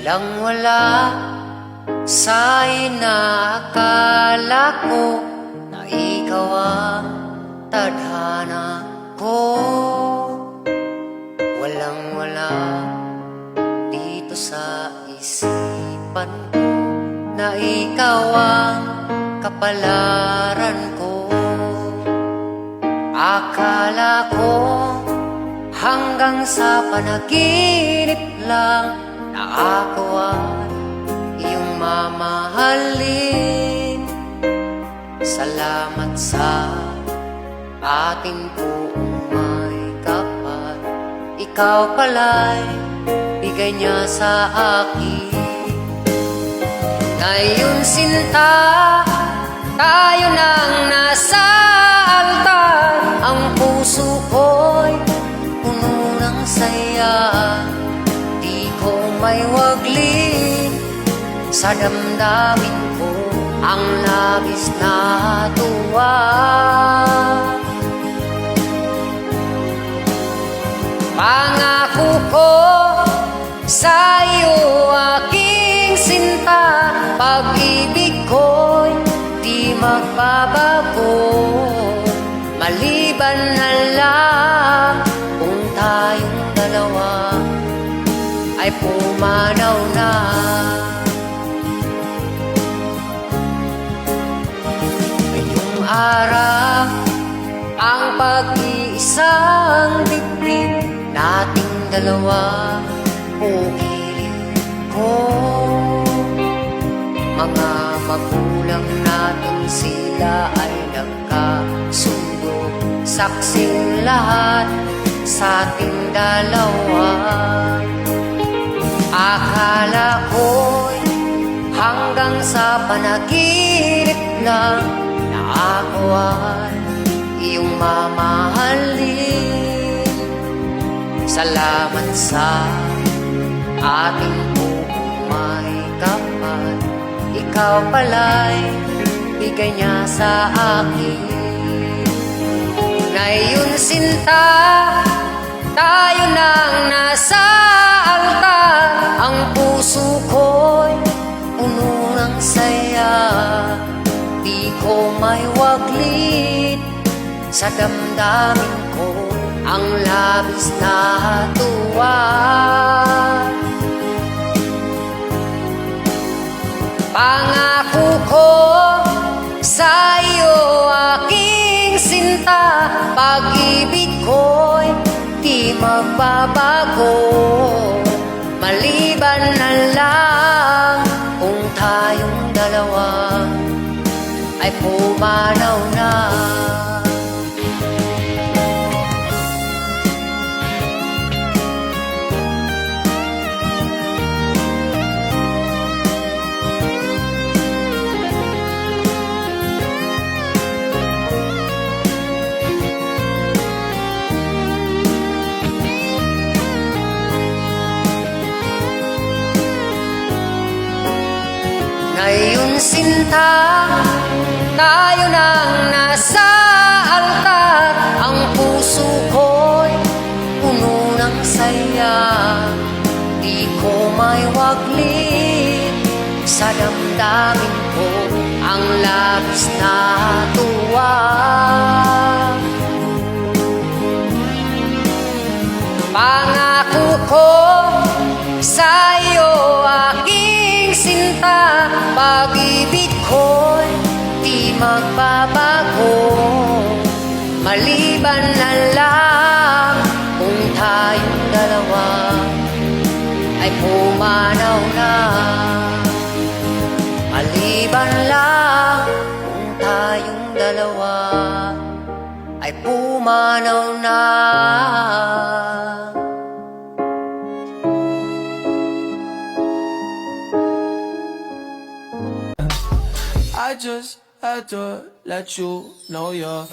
Walang-wala sa inaakala ko na ikaw ang tadhana ko. Walang-wala dito sa isipan ko na ikaw ang kapalaran ko. Akala ko hanggang sa panaginip lang na ako ay iyong mamahalin. Salamat sa ating buong may kapal. Ikaw pala'y bigay niya sa akin. Ngayon sinta, tayo nang nasa altar. Ang puso ko'y puno ng saya. May waglit sa damdamin ko ang labis na tuwa. Pangako ko sa iyo aking sinta, pag-ibig ko'y di magbabago. Maliban na lang kung tayong dalawa ay pumanaw na. Ngayong araw ang pag-iisang dibdib nating dalawa, pumili ko. Mga magulang natin sila ay nagkasundo, saksing lahat sa ating dalawa. Akala ko'y hanggang sa panaginip lang na ako ay iyong mamahalin. Salamat sa ating buong may kapal. Ikaw pala'y bigay niya sa akin. Ngayon sinta, tayo nang nasa altar. Ang puso ko'y puno ng saya. Di ko may waglit sa damdamin ko ang labis na tuwa. Pangako ko sa iyo aking sinta, pag-ibig ko'y di magbabago. Maliban na lang kung tayong dalawa ay pumanaw na. Ngayon sinta, tayo nang nasa altar. Ang puso ko'y puno ng saya. Di ko may waglit sa damdamin ko ang labis na tuwa. Pangako ko sa iyo aking sinta, pag-ibig ko'y di magbabago. Maliban na lang kung tayong dalawa ay pumanaw na. Maliban lang kung tayong dalawa ay pumanaw na. I just had to let you know you're